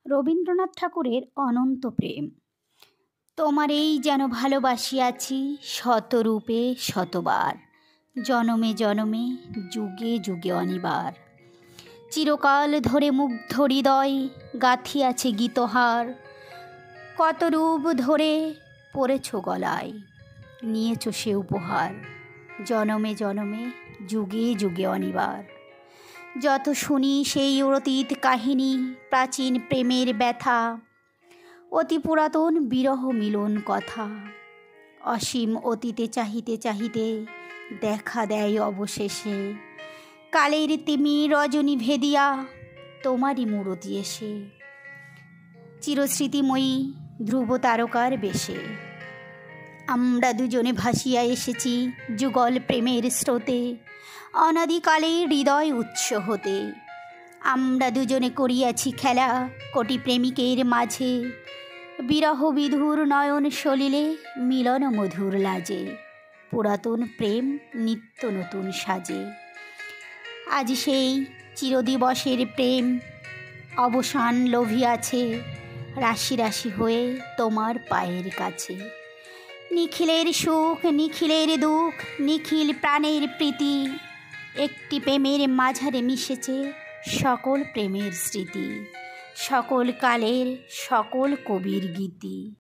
রবীন্দ্রনাথ ঠাকুরের অনন্ত প্রেম। তোমারেই যেন ভালোবাসিয়াছি শতরূপে শতবার, জনমে জনমে যুগে যুগে অনিবার। চিরকাল ধরে মুগ্ধ হৃদয় গাঁথিয়াছে গীতহার, কত রূপ ধরে পড়েছ গলায়, নিয়েছ সে উপহার, জনমে জনমে যুগে যুগে অনিবার। যত শুনি সেই অতীত কাহিনী, প্রাচীন প্রেমের ব্যথা, অতি পুরাতন বিরহ মিলন কথা, অসীম অতীতে চাহিতে চাহিতে দেখা দেয় অবশেষে কালের তিমির রজনী ভেদিয়া তোমারই মূরতি এসে। চিরস্মৃতিময়ী ধ্রুব তারকার বেশে আমরা দুজনে ভাসিয়া এসেছি যুগল প্রেমের স্রোতে, অনাদিকালের হৃদয় উৎস হতে। আমরা দুজনে করিয়াছি খেলা কোটি প্রেমিকের মাঝে, বিরহ বিধুর নয়ন সলিলে মিলন মধুর লাজে, পুরাতন প্রেম নিত্য নতুন সাজে। আজ সেই চিরদিবসের প্রেম অবসান লোভিয়াছে, রাশি রাশি হয়ে তোমার পায়ের কাছে। নিখিলের সুখ নিখিলের দুঃখ নিখিল প্রাণের প্রীতি, একটি প্রেমের মাঝারে মিশেছে সকল প্রেমের স্মৃতি, সকল কালের সকল কবির গীতি।